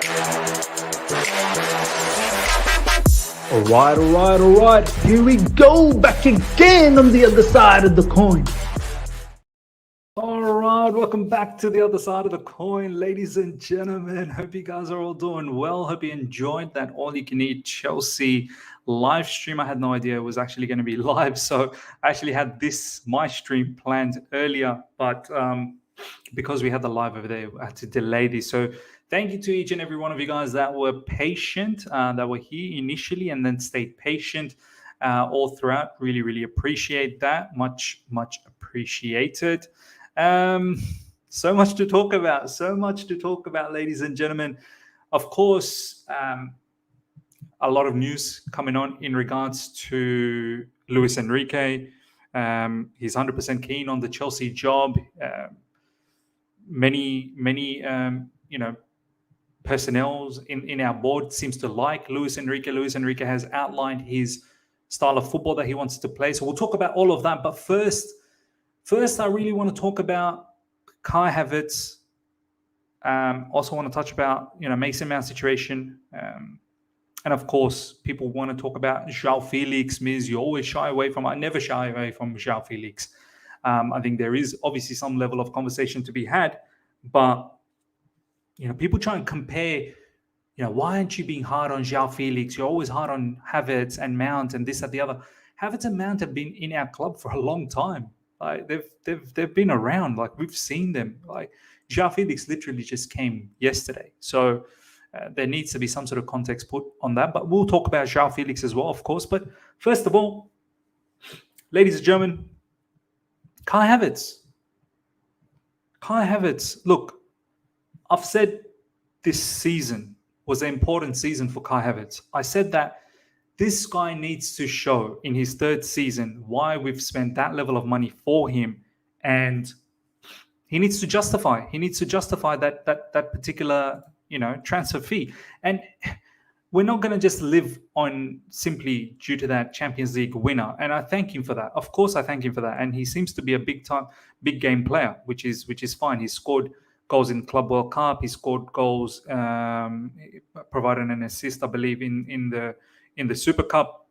All right. Here we go, back again on the other side of the coin. All right, welcome back to the other side of the coin, ladies and gentlemen. Hope you guys are all doing well. Hope you enjoyed that all-you-can-eat Chelsea live stream. I had no idea it was actually going to be live, so I actually had my stream planned earlier, but because we had the live over there, I had to delay this. So thank you to each and every one of you guys that were patient, that were here initially and then stayed patient all throughout. Really, really appreciate that. Much appreciated. So much to talk about. Ladies and gentlemen. Of course, a lot of news coming on in regards to Luis Enrique. He's 100% keen on the Chelsea job. Many personnel in our board seems to like Luis Enrique. Luis Enrique has outlined his style of football that he wants to play. So we'll talk about all of that. But first, I really want to talk about Kai Havertz. Also want to touch about Mason Mount situation. And of course, people want to talk about João Felix. Miz, you always shy away from. I never shy away from João Felix. I think there is obviously some level of conversation to be had, but people try and compare. Why aren't you being hard on João Felix? You're always hard on Havertz and Mount and this and the other. Havertz and Mount have been in our club for a long time. Like they've been around. Like we've seen them. Like João Felix literally just came yesterday. So there needs to be some sort of context put on that. But we'll talk about João Felix as well, of course. But first of all, ladies and gentlemen, Kai Havertz. Look, I've said this season was an important season for Kai Havertz. I said that this guy needs to show in his third season why we've spent that level of money for him, and he needs to justify. That particular transfer fee, and we're not going to just live on simply due to that Champions League winner. And I thank him for that. Of course, I thank him for that. And he seems to be a big game player, which is fine. He scored goals in Club World Cup. He scored goals, provided an assist, I believe, in the Super Cup.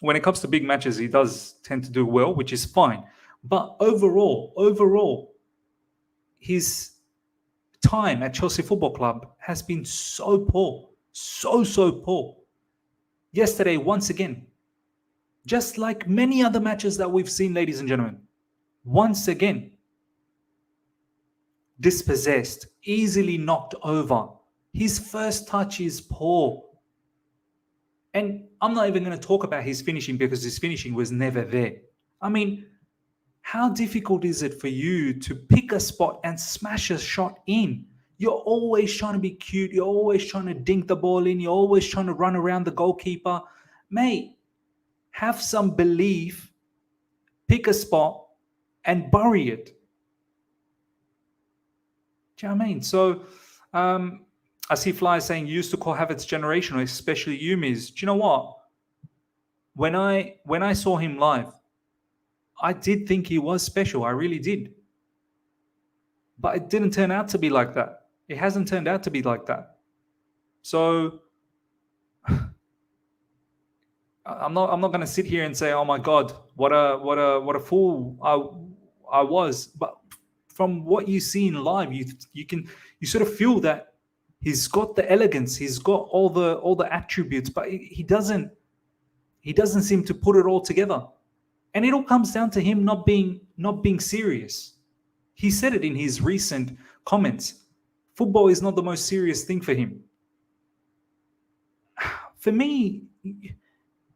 When it comes to big matches, he does tend to do well, which is fine. But overall, his time at Chelsea Football Club has been so poor. So poor. Yesterday, once again, just like many other matches that we've seen, ladies and gentlemen, once again, dispossessed, easily knocked over. His first touch is poor. And I'm not even going to talk about his finishing because his finishing was never there. I mean, how difficult is it for you to pick a spot and smash a shot in? You're always trying to be cute. You're always trying to dink the ball in. You're always trying to run around the goalkeeper. Mate, have some belief, pick a spot and bury it. Do you know what I mean? So I see Fly saying, you used to call Havertz generational, especially you, Miz. Do you know what? When I saw him live, I did think he was special. I really did. But it didn't turn out to be like that. It hasn't turned out to be like that. So I'm not going to sit here and say, "Oh my God, what a fool I was." But from what you see in live, you sort of feel that he's got the elegance, he's got all the attributes, but he doesn't seem to put it all together. And it all comes down to him not being serious. He said it in his recent comments. Football is not the most serious thing for him. For me,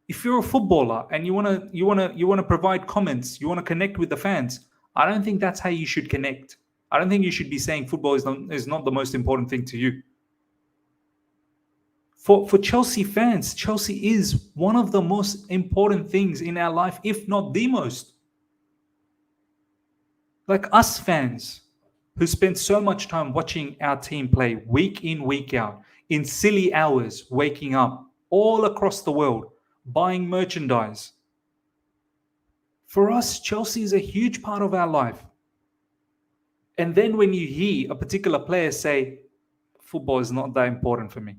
if you're a footballer and you want to provide comments, you want to connect with the fans, I don't think that's how you should connect. I don't think you should be saying football is not the most important thing to you. For Chelsea fans, Chelsea is one of the most important things in our life, if not the most. Like us fans who spend so much time watching our team play week in, week out, in silly hours, waking up all across the world, buying merchandise. For us, Chelsea is a huge part of our life. And then when you hear a particular player say, football is not that important for me.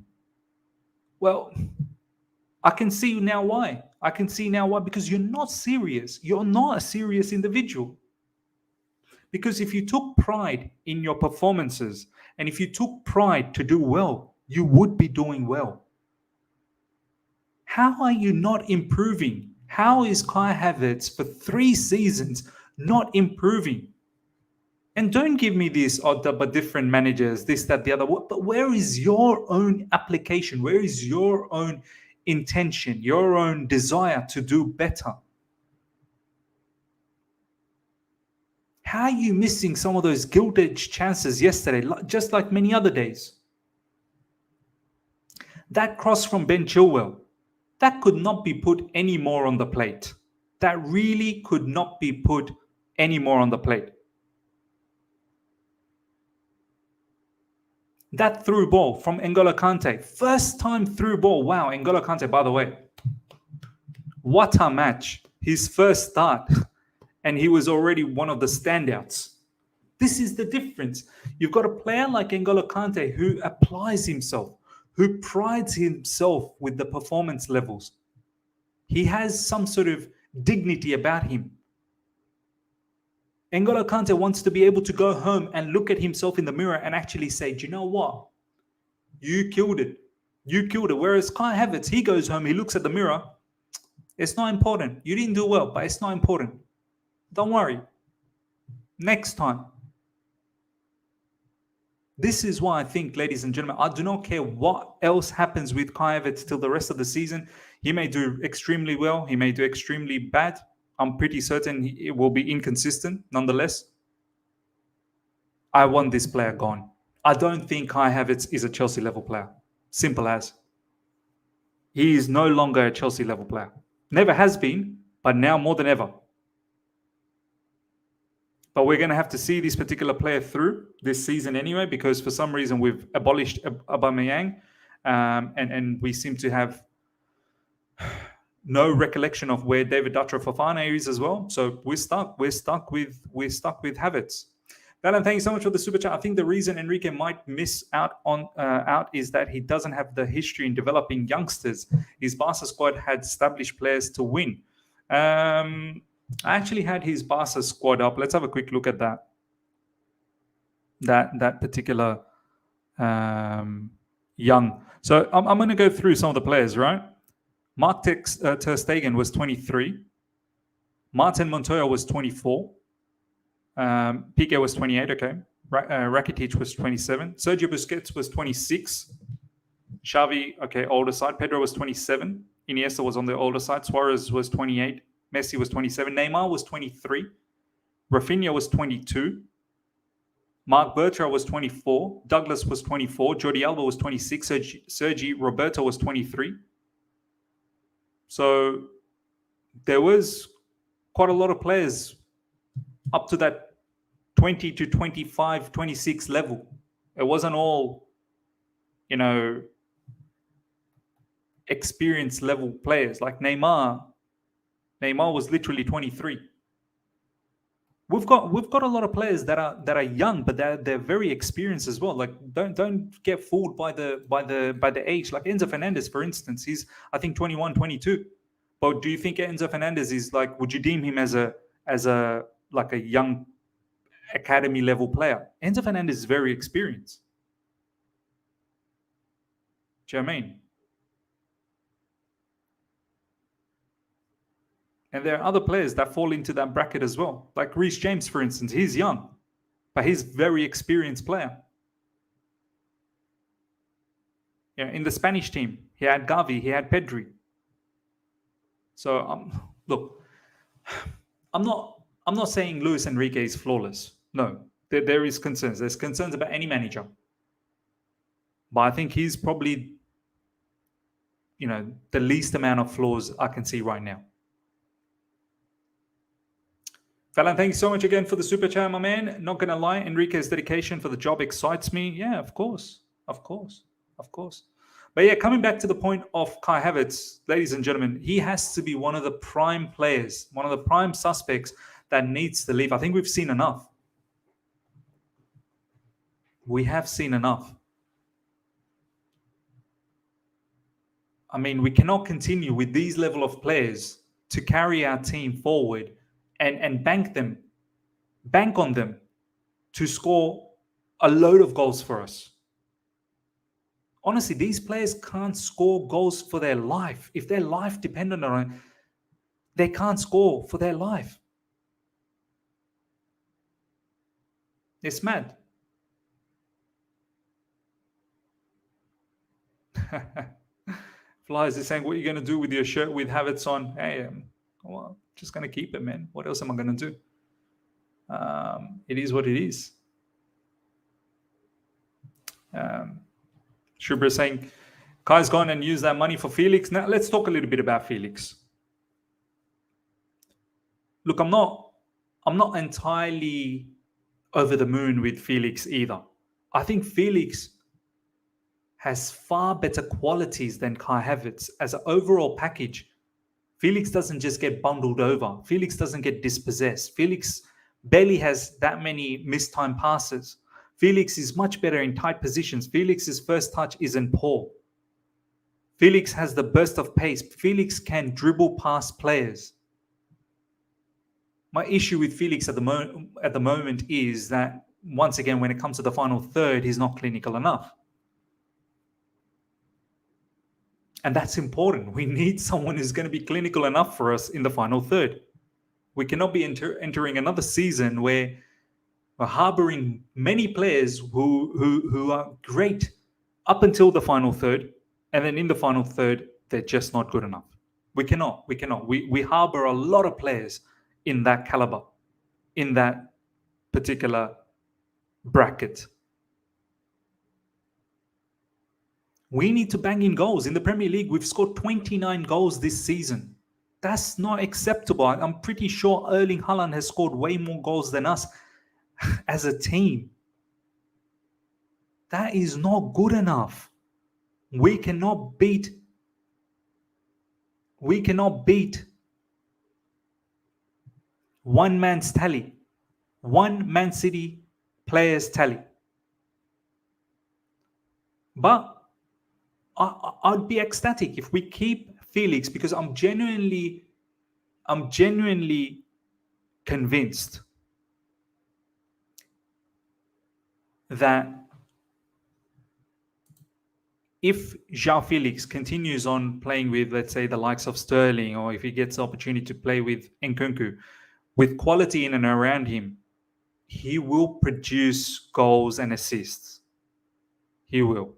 Well, I can see now why. I can see now why, because you're not serious. You're not a serious individual. Because if you took pride in your performances and if you took pride to do well, you would be doing well. How are you not improving? How is Kai Havertz for 3 seasons not improving? And don't give me this, but different managers, this, that, the other. But where is your own application? Where is your own intention, your own desire to do better? How are you missing some of those gilt-edged chances yesterday, just like many other days? That cross from Ben Chilwell, that could not be put any more on the plate. That really could not be put any more on the plate. That through ball from N'Golo Kante, first time through ball. Wow, N'Golo Kante, by the way, what a match. His first start, and he was already one of the standouts. This is the difference. You've got a player like N'Golo Kante who applies himself, who prides himself with the performance levels. He has some sort of dignity about him. N'Golo Kante wants to be able to go home and look at himself in the mirror and actually say, do you know what? You killed it. You killed it. Whereas Kai Havertz, he goes home, he looks at the mirror. It's not important. You didn't do well, but it's not important. Don't worry. Next time. This is why I think, ladies and gentlemen, I do not care what else happens with Kai Havertz till the rest of the season. He may do extremely well. He may do extremely bad. I'm pretty certain it will be inconsistent nonetheless. I want this player gone. I don't think Kai Havertz is a Chelsea level player. Simple as. He is no longer a Chelsea level player. Never has been, but now more than ever. But we're going to have to see this particular player through this season anyway, because for some reason we've abolished Aubameyang, and we seem to have no recollection of where David Dutra Fofana is as well. So we're stuck. We're stuck with Havertz. Alan, thank you so much for the super chat. I think the reason Enrique might miss out is that he doesn't have the history in developing youngsters. His Barca squad had established players to win. I actually had his Barca squad up. Let's have a quick look at that. That particular young. So I'm going to go through some of the players, right? Mark Ter Stegen was 23. Martin Montoya was 24. Piqué was 28, okay. Rakitic was 27. Sergio Busquets was 26. Xavi, okay, older side. Pedro was 27. Iniesta was on the older side. Suarez was 28. Messi was 27. Neymar was 23. Rafinha was 22. Marc Bertra was 24. Douglas was 24. Jordi Alba was 26. Sergi Roberto was 23. So there was quite a lot of players up to that 20 to 25, 26 level. It wasn't all, experience level players like Neymar. Neymar was literally 23. We've got a lot of players that are young, but they're very experienced as well. Like don't get fooled by the age. Like Enzo Fernandez, for instance, he's I think 21, 22. But do you think Enzo Fernandez is like? Would you deem him as a like a young academy level player? Enzo Fernandez is very experienced. Do you know what I mean? And there are other players that fall into that bracket as well. Like Reece James, for instance, he's young, but he's a very experienced player. In the Spanish team, he had Gavi, he had Pedri. So look, I'm not saying Luis Enrique is flawless. No, there is concerns. There's concerns about any manager, but I think he's probably, the least amount of flaws I can see right now. Fallon, thank you so much again for the super chat, my man. Not going to lie, Enrique's dedication for the job excites me. Yeah, of course. But yeah, coming back to the point of Kai Havertz, ladies and gentlemen, he has to be one of the prime players, one of the prime suspects that needs to leave. I think we've seen enough. We have seen enough. I mean, we cannot continue with these level of players to carry our team forward and bank on them to score a load of goals for us. Honestly, these players can't score goals for their life. If their life depended on it, they can't score for their life. It's mad. Flyers is saying, what are you going to do with your shirt with Havertz on? Hey, well, just going to keep it, man. What else am I going to do? It is what it is. Shubra saying, Kai's gone and used that money for Felix. Now, let's talk a little bit about Felix. Look, I'm not entirely over the moon with Felix either. I think Felix has far better qualities than Kai Havertz as an overall package. Felix doesn't just get bundled over. Felix doesn't get dispossessed. Felix barely has that many mistimed passes. Felix is much better in tight positions. Felix's first touch isn't poor. Felix has the burst of pace. Felix can dribble past players. My issue with Felix at the moment is that, once again, when it comes to the final third, he's not clinical enough. And that's important. We need someone who's going to be clinical enough for us in the final third. We cannot be entering another season where we're harboring many players who are great up until the final third, and then in the final third, they're just not good enough. We cannot. We harbor a lot of players in that caliber, in that particular bracket. We need to bang in goals. In the Premier League, we've scored 29 goals this season. That's not acceptable. I'm pretty sure Erling Haaland has scored way more goals than us as a team. That is not good enough. We cannot beat one man's tally, one Man City player's tally. But I'd be ecstatic if we keep Felix, because I'm genuinely convinced that if João Felix continues on playing with, let's say, the likes of Sterling, or if he gets the opportunity to play with Nkunku, with quality in and around him, he will produce goals and assists. He will.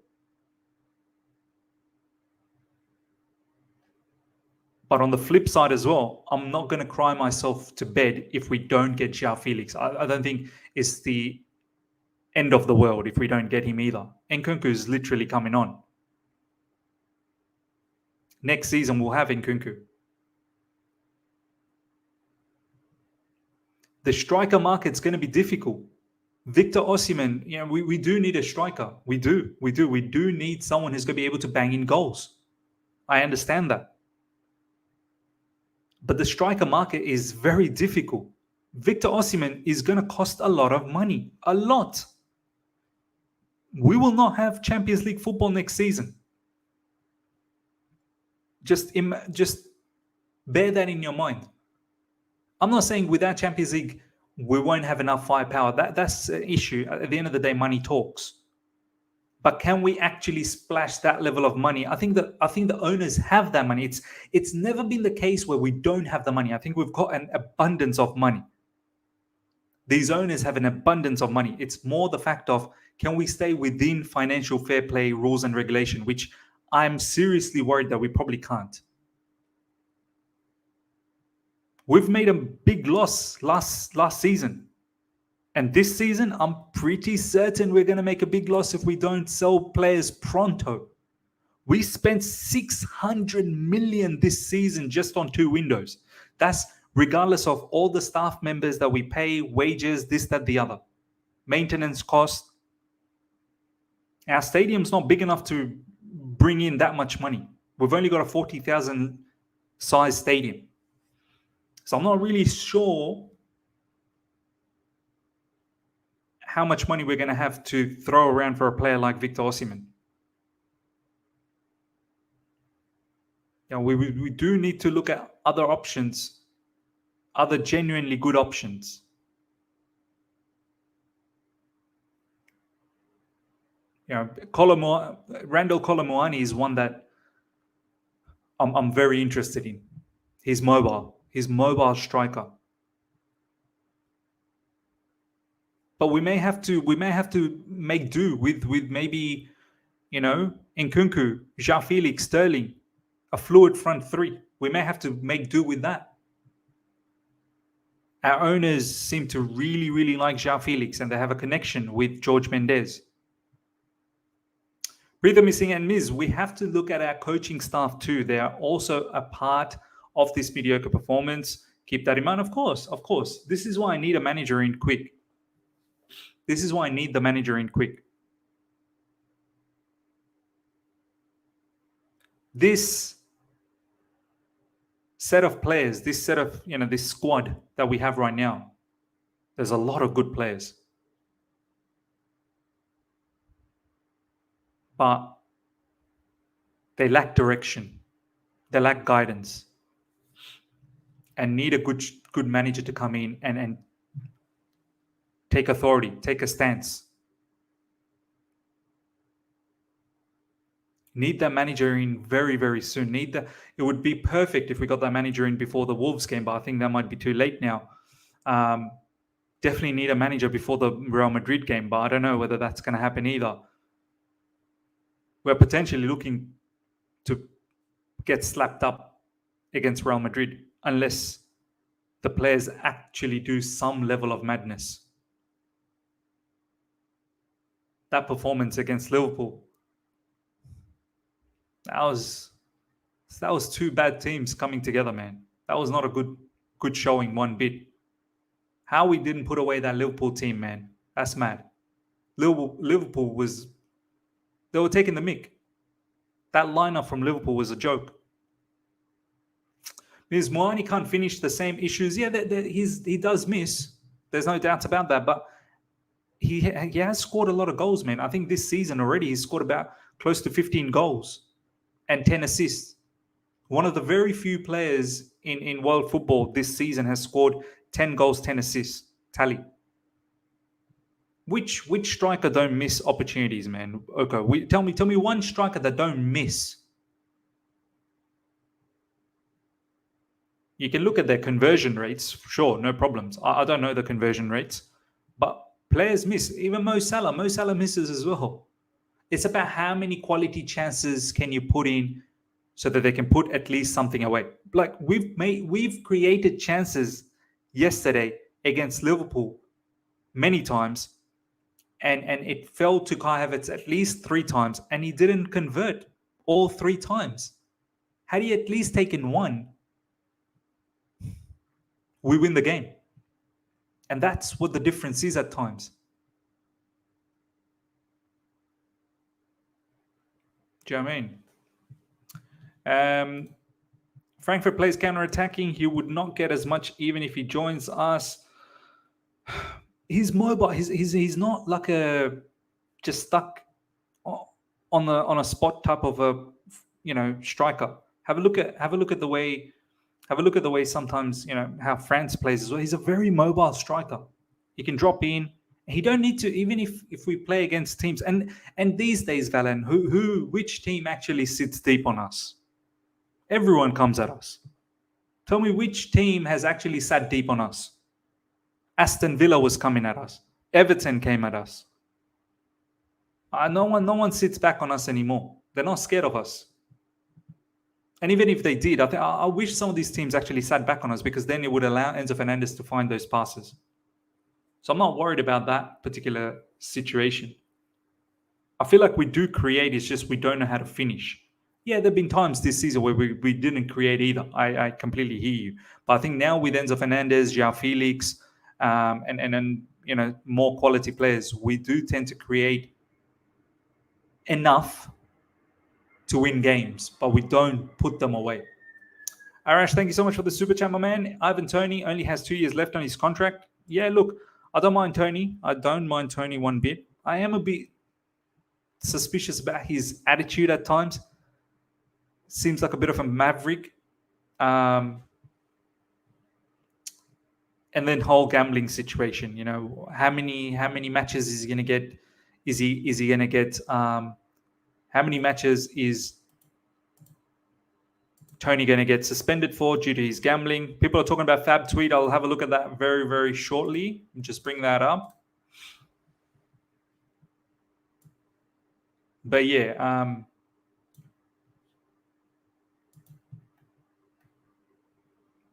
But on the flip side as well, I'm not going to cry myself to bed if we don't get João Felix. I don't think it's the end of the world if we don't get him either. Nkunku is literally coming on. Next season, we'll have Nkunku. The striker market's going to be difficult. Victor Osimhen, we do need a striker. We do. We do need someone who's going to be able to bang in goals. I understand that. But the striker market is very difficult. Victor Osimhen is going to cost a lot of money. A lot. We will not have Champions League football next season. Just bear that in your mind. I'm not saying without Champions League, we won't have enough firepower. That's an issue. At the end of the day, money talks. But can we actually splash that level of money? I think the owners have that money. It's never been the case where we don't have the money. I think we've got an abundance of money. These owners have an abundance of money. It's more the fact of, can we stay within financial fair play rules and regulation, which I'm seriously worried that we probably can't. We've made a big loss last season. And this season, I'm pretty certain we're going to make a big loss if we don't sell players pronto. We spent 600 million this season just on 2 windows. That's regardless of all the staff members that we pay, wages, this, that, the other. Maintenance costs. Our stadium's not big enough to bring in that much money. We've only got a 40,000 size stadium. So I'm not really sure how much money we're going to have to throw around for a player like Victor Osimhen. We do need to look at other options, other genuinely good options. Randall Colomuani is one that I'm very interested in. He's mobile. He's mobile striker. But we may have to make do with maybe, Nkunku, João Felix, Sterling, a fluid front three. We may have to make do with that. Our owners seem to really, really like João Felix, and they have a connection with George Mendes. Breather Missing and Miz, we have to look at our coaching staff too. They are also a part of this mediocre performance. Keep that in mind, of course. This is why I need a manager in quick. This is why I need the manager in quick. This set of players, this set of, this squad that we have right now, there's a lot of good players. But they lack direction. They lack guidance. And need a good manager to come in and take authority, take a stance. Need that manager in very, very soon. It would be perfect if we got that manager in before the Wolves game, but I think that might be too late now. Definitely need a manager before the Real Madrid game, but I don't know whether that's going to happen either. We're potentially looking to get slapped up against Real Madrid unless the players actually do some level of madness. That performance against Liverpool, that was two bad teams coming together, man. That was not a good showing one bit. How we didn't put away that Liverpool team, man, that's mad. Liverpool they were taking the mick. That lineup from Liverpool was a joke. Because Moani can't finish the same issues. Yeah, he does miss. There's no doubt about that. But he has scored a lot of goals, man. I think this season already he's scored about close to 15 goals and 10 assists. One of the very few players in world football this season has scored 10 goals, 10 assists. Tally. Which striker don't miss opportunities, man? Okay, tell me one striker that don't miss. You can look at their conversion rates, sure, no problems. I don't know the conversion rates, but players miss. Even Mo Salah misses as well. It's about how many quality chances can you put in so that they can put at least something away. Like we've created chances yesterday against Liverpool many times, and it fell to Kai Havertz at least 3 times, and he didn't convert all 3 times. Had he at least taken one, we win the game. And that's what the difference is at times. Do you know what I mean? Frankfurt plays counter-attacking. He would not get as much even if he joins us. He's mobile. He's not like a just stuck on a spot type of a striker. Have a look at the way sometimes how France plays as well. He's a very mobile striker. He can drop in. He don't need to, even if we play against teams. And these days, Valen, which team actually sits deep on us? Everyone comes at us. Tell me which team has actually sat deep on us? Aston Villa was coming at us. Everton came at us. No one sits back on us anymore. They're not scared of us. And even if they did, I wish some of these teams actually sat back on us, because then it would allow Enzo Fernandez to find those passes. So I'm not worried about that particular situation. I feel like we do create, it's just we don't know how to finish. Yeah, there have been times this season where we didn't create either. I completely hear you. But I think now with Enzo Fernandez, João Felix, and more quality players, we do tend to create enough to win games, but we don't put them away. Arash, thank you so much for the super chat, my man. Ivan Toney only has 2 years left on his contract. Yeah, look, I don't mind Toney. I don't mind Toney one bit. I am a bit suspicious about his attitude at times. seems like a bit of a maverick. And then whole gambling situation. How many matches is he going to get? Is he going to get? How many matches is Tony going to get suspended for due to his gambling? People are talking about Fab Tweet. I'll have a look at that very, very shortly. Just bring that up. But yeah,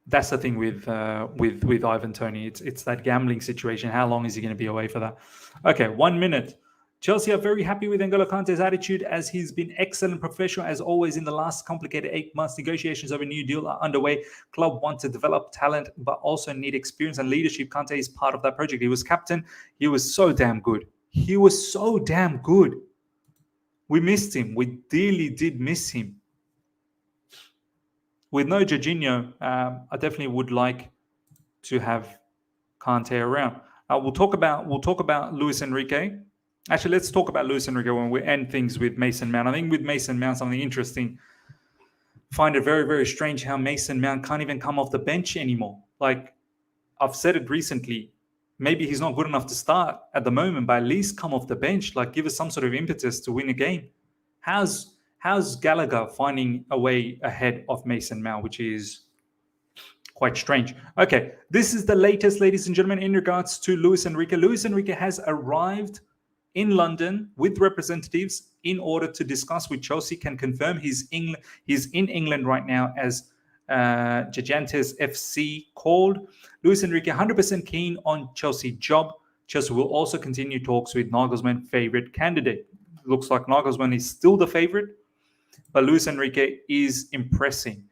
that's the thing with Ivan Toney. It's that gambling situation. How long is he going to be away for that? Okay, 1 minute. Chelsea are very happy with N'Golo Kante's attitude, as he's been excellent professional as always in the last complicated 8 months. Negotiations over a new deal are underway. Club want to develop talent, but also need experience and leadership. Kante is part of that project. He was captain. He was so damn good. He was so damn good. We missed him. We dearly did miss him. With no Jorginho, I definitely would like to have Kante around. We'll talk about Luis Enrique. Actually, let's talk about Luis Enrique when we end things with Mason Mount. I think with Mason Mount, something interesting. Find it very, very strange how Mason Mount can't even come off the bench anymore. Like, I've said it recently. Maybe he's not good enough to start at the moment, but at least come off the bench. Like, give us some sort of impetus to win a game. How's Gallagher finding a way ahead of Mason Mount, which is quite strange. Okay, this is the latest, ladies and gentlemen, in regards to Luis Enrique. Luis Enrique has arrived in London with representatives in order to discuss with Chelsea. Can confirm he's in England right now, as Gigantes FC called. Luis Enrique 100% keen on Chelsea job. Chelsea will also continue talks with Nagelsmann, favorite candidate. Looks like Nagelsmann is still the favorite, but Luis Enrique is impressing.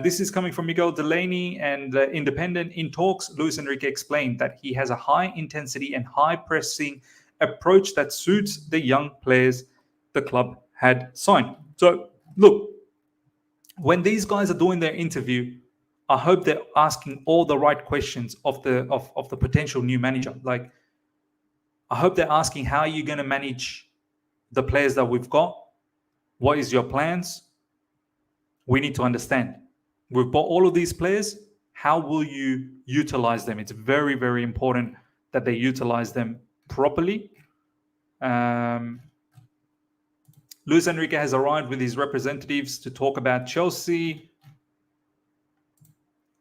This is coming from Miguel Delaney and Independent. In talks, Luis Enrique explained that he has a high intensity and high pressing approach that suits the young players the club had signed. So look, when these guys are doing their interview, I hope they're asking all the right questions of the potential new manager. Like, I hope they're asking, how are you going to manage the players that we've got? What is your plans? We need to understand. We've bought all of these players. How will you utilize them? It's very, very important that they utilize them properly. Luis Enrique has arrived with his representatives to talk about Chelsea.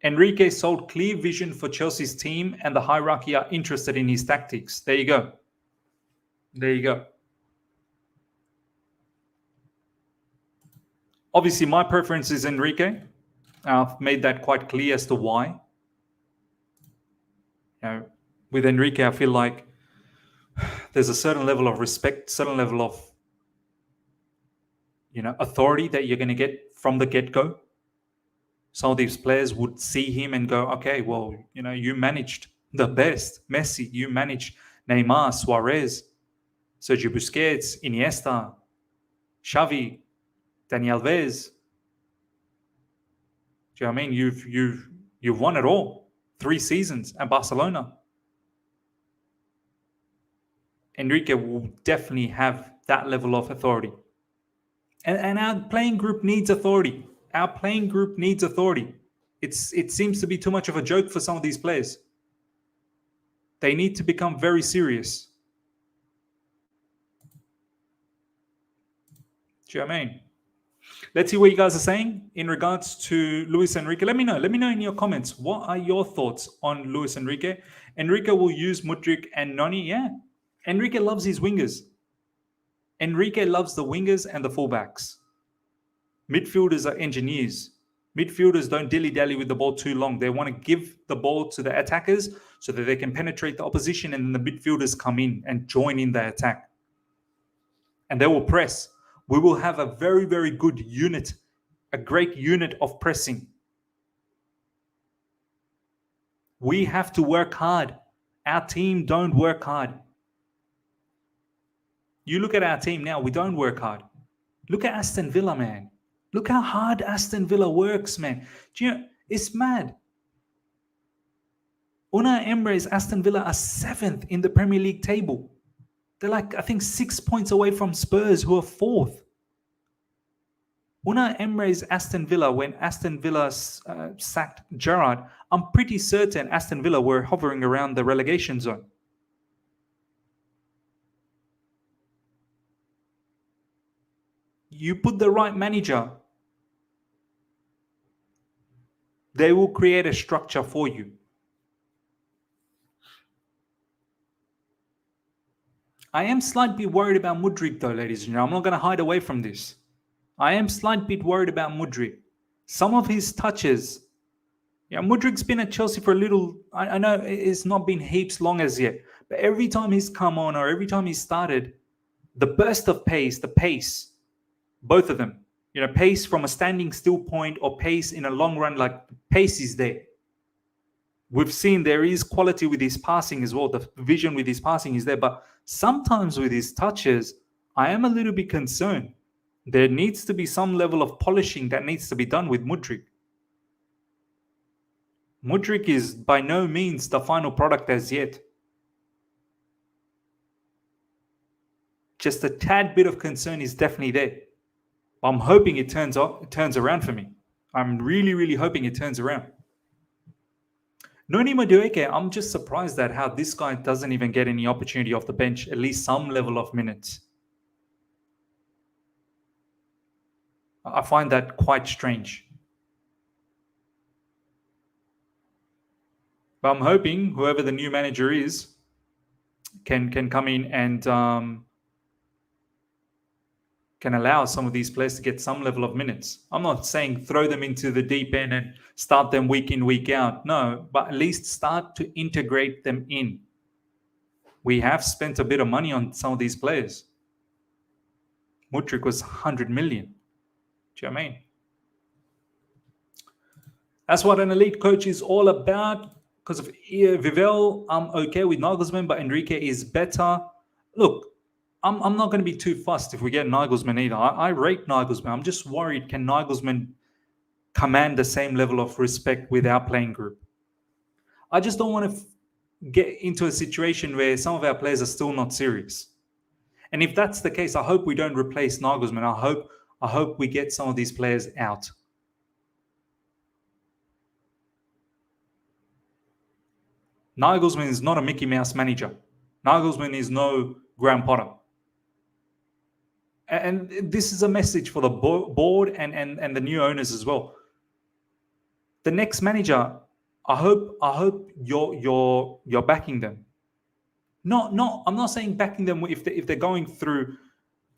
Enrique sold clear vision for Chelsea's team, and the hierarchy are interested in his tactics. There you go. There you go. Obviously, my preference is Enrique. I've made that quite clear as to why. With Enrique, I feel like there's a certain level of respect, certain level of authority that you're going to get from the get-go. Some of these players would see him and go, okay, well, you managed the best. Messi, you managed Neymar, Suarez, Sergio Busquets, Iniesta, Xavi, Dani Alves. Do you know what I mean? You've won it all. 3 seasons at Barcelona. Enrique will definitely have that level of authority. And our playing group needs authority. Our playing group needs authority. It seems to be too much of a joke for some of these players. They need to become very serious. Do you know what I mean? Let's see what you guys are saying in regards to Luis Enrique. Let me know. Let me know in your comments. What are your thoughts on Luis Enrique? Enrique will use Mudryk and Noni. Yeah. Enrique loves his wingers. Enrique loves the wingers and the fullbacks. Midfielders are engineers. Midfielders don't dilly-dally with the ball too long. They want to give the ball to the attackers so that they can penetrate the opposition, and then the midfielders come in and join in the attack. And they will press. We will have a very, very good unit, a great unit of pressing. We have to work hard. Our team don't work hard. You look at our team now, we don't work hard. Look at Aston Villa, man. Look how hard Aston Villa works, man. Do you know, it's mad. Unai Emery's Aston Villa are 7th in the Premier League table. They're like, I think, 6 points away from Spurs, who are 4th. Unai Emery's Aston Villa, when Aston Villa sacked Gerrard, I'm pretty certain Aston Villa were hovering around the relegation zone. You put the right manager, they will create a structure for you. I am slightly worried about Mudryk though, ladies and gentlemen. I'm not going to hide away from this. I am slightly worried about Mudryk. Some of his touches. Yeah, Mudryk's been at Chelsea for a little. I know it's not been heaps long as yet, but every time he's come on or every time he's started, the burst of pace, the pace, both of them, pace from a standing still point or pace in a long run, like pace is there. We've seen there is quality with his passing as well. The vision with his passing is there, but sometimes with his touches, I am a little bit concerned. There needs to be some level of polishing that needs to be done with Mudryk. Mudryk is by no means the final product as yet. Just a tad bit of concern is definitely there. I'm hoping it turns around for me. I'm really, really hoping it turns around. Noni Madueke, I'm just surprised at how this guy doesn't even get any opportunity off the bench, at least some level of minutes. I find that quite strange. But I'm hoping whoever the new manager is can come in and can allow some of these players to get some level of minutes. I'm not saying throw them into the deep end and start them week in, week out. No, but at least start to integrate them in. We have spent a bit of money on some of these players. Mudryk was 100 million. Do you know what I mean? That's what an elite coach is all about. Because of Vivell, I'm okay with Nagelsmann, but Enrique is better. Look, I'm not going to be too fussed if we get Nagelsmann either. I rate Nagelsmann. I'm just worried, can Nagelsmann command the same level of respect with our playing group? I just don't want to get into a situation where some of our players are still not serious. And if that's the case, I hope we don't replace Nagelsmann. I hope we get some of these players out. Nagelsmann is not a Mickey Mouse manager. Nagelsmann is no Graham Potter. And this is a message for the board and the new owners as well. The next manager, I hope you're backing them. No, I'm not saying backing them if they're going through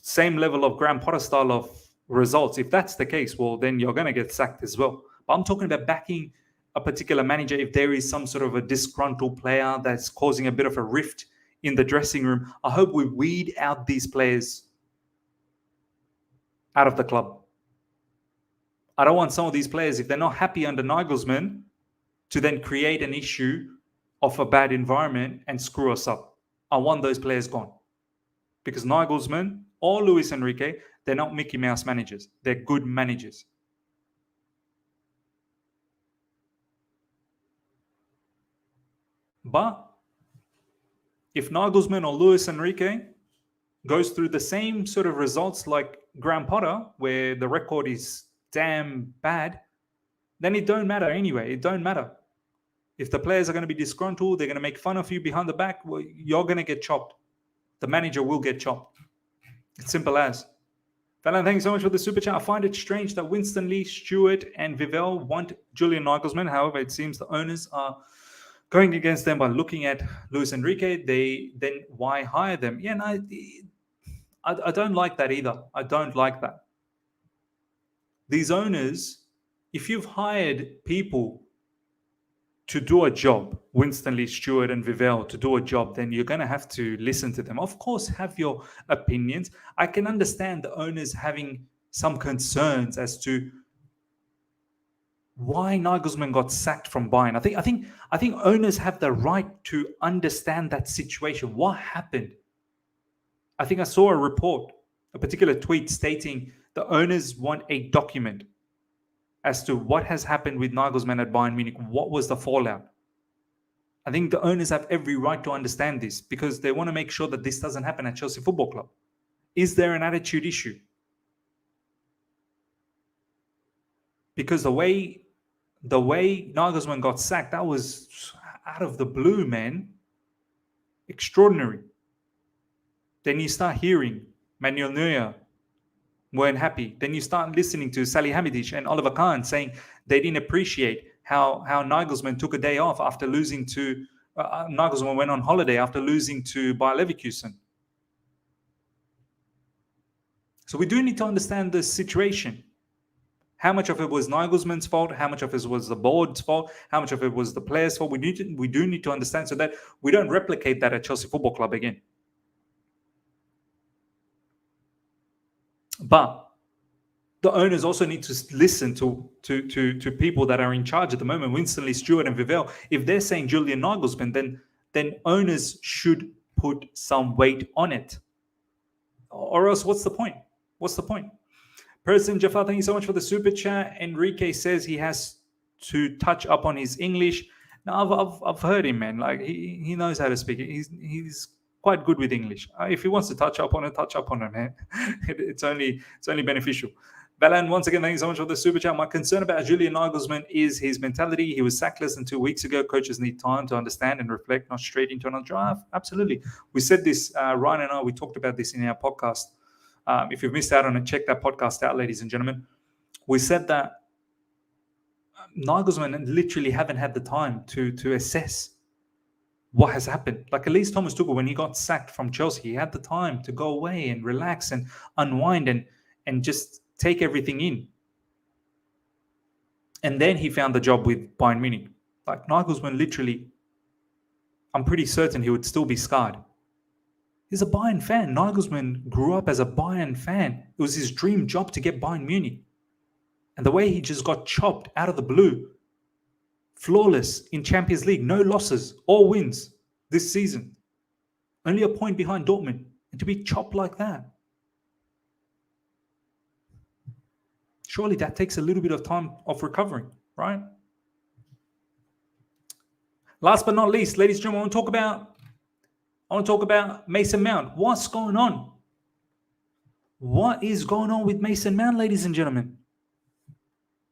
same level of Graham Potter style of results. If that's the case, well, then you're going to get sacked as well. But I'm talking about backing a particular manager if there is some sort of a disgruntled player that's causing a bit of a rift in the dressing room. I hope we weed out these players out of the club. I don't want some of these players, if they're not happy under Nagelsmann, to then create an issue of a bad environment and screw us up. I want those players gone. Because Nagelsmann or Luis Enrique, they're not Mickey Mouse managers. They're good managers. But if Nagelsmann or Luis Enrique goes through the same sort of results like Graham Potter, where the record is damn bad, then it don't matter anyway. It don't matter. If the players are going to be disgruntled, they're going to make fun of you behind the back, well, you're going to get chopped. The manager will get chopped. It's simple as. Fallon, thanks so much for the super chat. I find it strange that Winston Lee, Stewart, and Vivell want Julian Nagelsmann. However, it seems the owners are going against them by looking at Luis Enrique. Then why hire them? Yeah, no, I don't like that either. I don't like that. These owners, if you've hired people to do a job, Winston Lee, Stewart, and Vivell to do a job, then you're going to have to listen to them. Of course, have your opinions. I can understand the owners having some concerns as to why Nagelsmann got sacked from Bayern. I think owners have the right to understand that situation. What happened? I think I saw a report, a particular tweet stating the owners want a document as to what has happened with Nagelsmann at Bayern Munich. What was the fallout? I think the owners have every right to understand this because they want to make sure that this doesn't happen at Chelsea Football Club. Is there an attitude issue? because the way Nagelsmann got sacked, that was out of the blue, man. Extraordinary. Then you start hearing Manuel Neuer weren't happy. Then you start listening to Salihamidzic and Oliver Kahn saying they didn't appreciate how Nagelsmann took a day off after losing to Nagelsmann went on holiday after losing to Bayer Leverkusen. So we do need to understand the situation. How much of it was Nagelsmann's fault? How much of it was the board's fault? How much of it was the players' fault? We do need to understand so that we don't replicate that at Chelsea Football Club again. But the owners also need to listen to people that are in charge at the moment, Winston Lee, Stewart, and Vivell. If they're saying Julian Nagelsmann, then owners should put some weight on it. Or else, what's the point? What's the point? President Jafar, thank you so much for the super chat. Enrique says he has to touch up on his English. Now, I've heard him, man. Like he knows how to speak. He's quite good with English. If he wants to touch up on it, man. It's only beneficial. Balan, once again, thank you so much for the super chat. My concern about Julian Nagelsmann is his mentality. He was sacked less than 2 weeks ago. Coaches need time to understand and reflect, not straight into another drive. Absolutely. We said this, Ryan and I, we talked about this in our podcast. If you've missed out on it, check that podcast out, ladies and gentlemen. We said that Nagelsmann literally haven't had the time to assess what has happened. Like at least Thomas Tuchel, when he got sacked from Chelsea, he had the time to go away and relax and unwind and just take everything in. And then he found the job with Bayern Munich. Like Nagelsmann, literally, I'm pretty certain he would still be scarred. He's a Bayern fan. Nagelsmann grew up as a Bayern fan. It was his dream job to get Bayern Munich. And the way he just got chopped out of the blue, flawless in Champions League, no losses, all wins this season. Only a point behind Dortmund. And to be chopped like that. Surely that takes a little bit of time of recovering, right? Last but not least, ladies and gentlemen, I want to talk about Mason Mount. What's going on? What is going on with Mason Mount, ladies and gentlemen?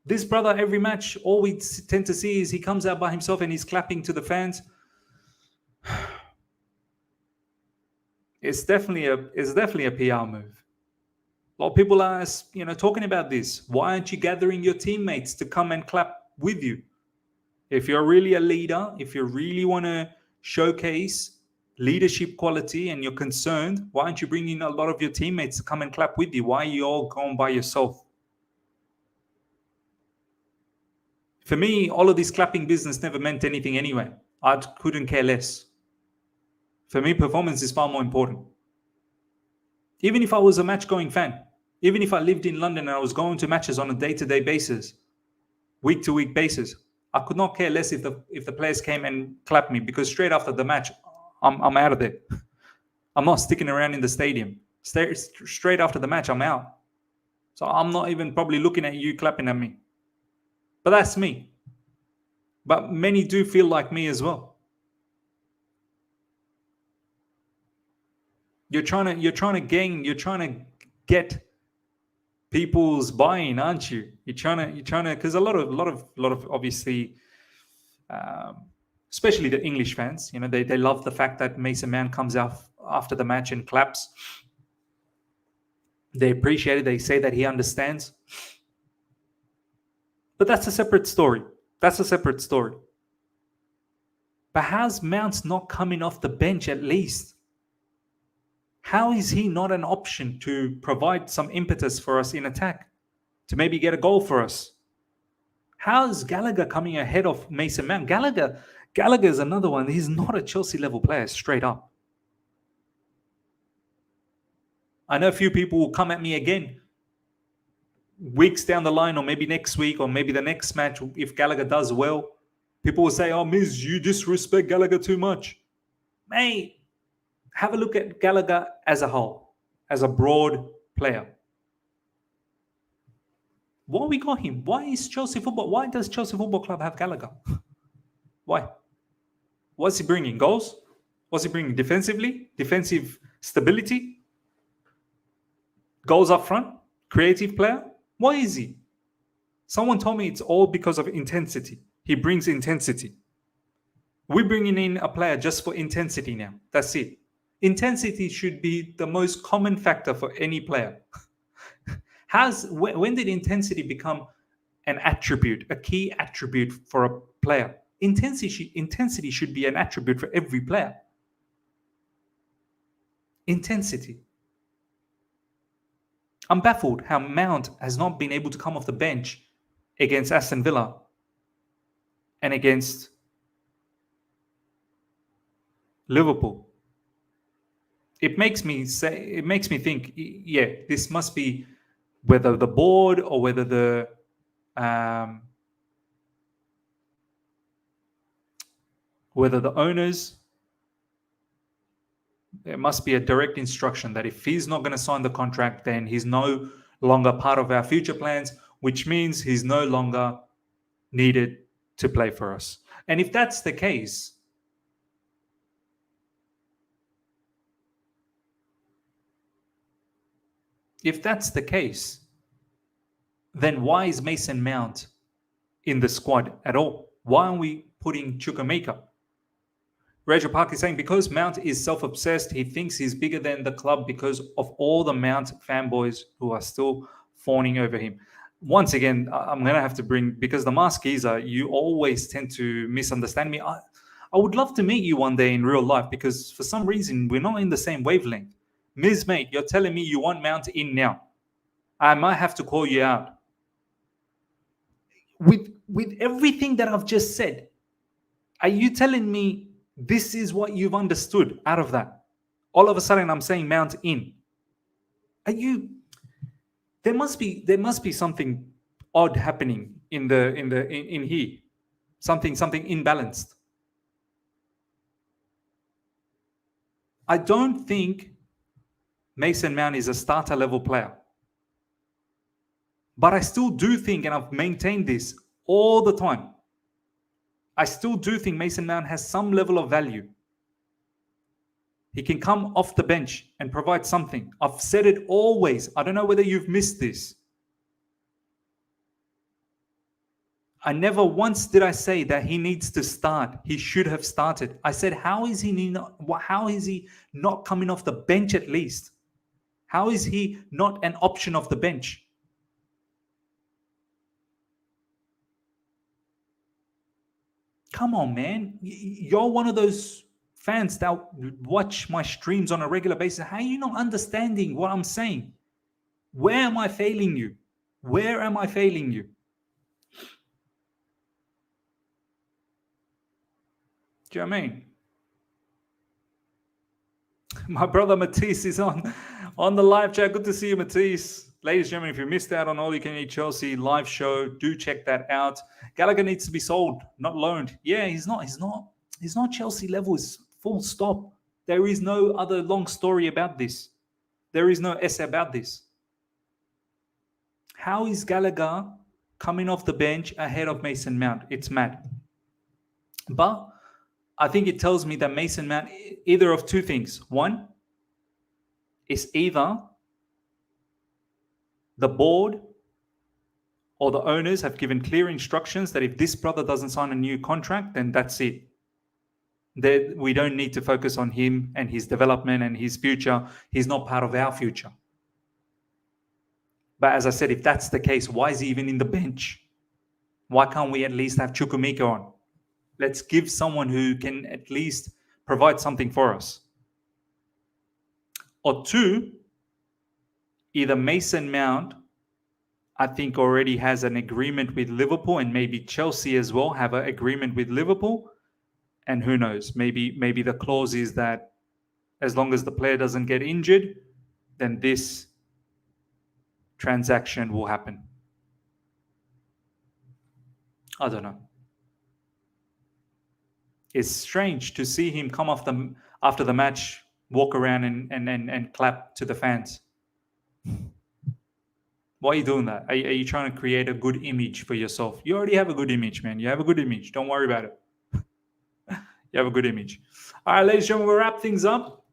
This brother, every match, all we tend to see is he comes out by himself and he's clapping to the fans. It's definitely a PR move. A lot of people are, talking about this. Why aren't you gathering your teammates to come and clap with you? If you're really a leader, if you really want to showcase leadership quality and you're concerned, why aren't you bringing a lot of your teammates to come and clap with you? Why are you all going by yourself? For me, all of this clapping business never meant anything anyway. I couldn't care less. For me, performance is far more important. Even if I was a match-going fan, even if I lived in London and I was going to matches on a day-to-day basis, week-to-week basis, I could not care less if the players came and clapped me, because straight after the match, I'm out of there. I'm not sticking around in the stadium. Straight after the match, I'm out. So I'm not even probably looking at you clapping at me. But that's me. But many do feel like me as well. You're trying to get people's buy-in, aren't you? You're trying to, because a lot of obviously, especially the English fans, they love the fact that Mason Mount comes out after the match and claps. They appreciate it. They say that he understands. But that's a separate story. But how's Mount's not coming off the bench at least? How is he not an option to provide some impetus for us in attack, to maybe get a goal for us? How is Gallagher coming ahead of Mason Mount? Gallagher is another one. He's not a Chelsea level player, straight up. I know a few people will come at me again weeks down the line, or maybe next week, or maybe the next match, if Gallagher does well. People will say, "Oh, Miz, you disrespect Gallagher too much." Mate, have a look at Gallagher as a whole, as a broad player. Why we got him? Why does Chelsea Football Club have Gallagher? Why? What's he bringing? Goals? What's he bringing defensively? Defensive stability? Goals up front? Creative player? What is he? Someone told me it's all because of intensity. He brings intensity. We're bringing in a player just for intensity now. That's it. Intensity should be the most common factor for any player. When did intensity become an attribute, a key attribute for a player? Intensity should be an attribute for every player. Intensity. I'm baffled how Mount has not been able to come off the bench against Aston Villa and against Liverpool. It makes me think, yeah, this must be whether the board or whether the owners, there must be a direct instruction that if he's not going to sign the contract, then he's no longer part of our future plans, which means he's no longer needed to play for us. And if that's the case, then why is Mason Mount in the squad at all? Why aren't we putting Chukwuemeka? Rachel Park is saying because Mount is self-obsessed, he thinks he's bigger than the club because of all the Mount fanboys who are still fawning over him. Once again, I'm going to have to bring, because the Maskiza, you always tend to misunderstand me. I would love to meet you one day in real life because for some reason, we're not in the same wavelength. Ms. Mate, you're telling me you want Mount in now. I might have to call you out. With everything that I've just said, are you telling me this is what you've understood out of that? All of a sudden, I'm saying Mount in. Are you? There must be something odd happening in here. Something imbalanced. I don't think Mason Mount is a starter level player. But I still do think, and I've maintained this all the time, I still do think Mason Mount has some level of value. He can come off the bench and provide something. I've said it always. I don't know whether you've missed this. I never once did I say that he needs to start. He should have started. I said, how is he not coming off the bench at least? How is he not an option off the bench? Come on, man. You're one of those fans that watch my streams on a regular basis. How are you not understanding what I'm saying? Where am I failing you? Where am I failing you? Do you know what I mean? My brother Matisse is on the live chat. Good to see you, Matisse. Ladies and gentlemen, if you missed out on All You Can Eat Chelsea live show, do check that out. Gallagher needs to be sold, not loaned. Yeah, he's not Chelsea level. It's full stop. There is no other long story about this. There is no essay about this. How is Gallagher coming off the bench ahead of Mason Mount? It's mad. But I think it tells me that Mason Mount, either of two things. One, is either the board or the owners have given clear instructions that if this brother doesn't sign a new contract, then that's it. We don't need to focus on him and his development and his future. He's not part of our future. But as I said, if that's the case, why is he even in the bench? Why can't we at least have Chukwuemeka on? Let's give someone who can at least provide something for us. Or two, either Mason Mount, I think, already has an agreement with Liverpool, and maybe Chelsea as well have an agreement with Liverpool. And who knows, maybe the clause is that as long as the player doesn't get injured, then this transaction will happen. I don't know. It's strange to see him come off after the match, walk around and clap to the fans. Why are you doing that? Are you trying to create a good image for yourself? You already have a good image, man. You have a good image. Don't worry about it. You have a good image. All right, ladies and gentlemen, we'll wrap things up.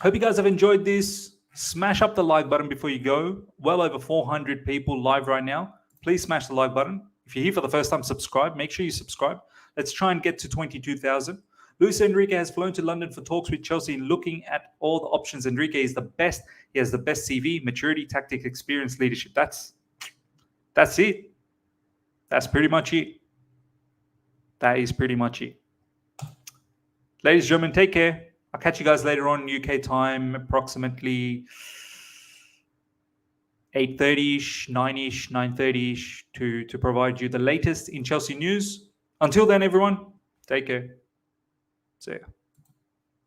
Hope you guys have enjoyed this. Smash up the like button before you go. Well over 400 people live right now. please smash the like button. If you're here for the first time, subscribe. Make sure you subscribe. Let's try and get to 22,000. Luis Enrique has flown to London for talks with Chelsea, looking at all the options. Enrique is the best. He has the best CV, maturity, tactics, experience, leadership. That's it. That's pretty much it. That is pretty much it. Ladies and gentlemen, take care. I'll catch you guys later on UK time, approximately 8:30ish, 9ish, 9:30ish to provide you the latest in Chelsea news. Until then, everyone, take care. See ya.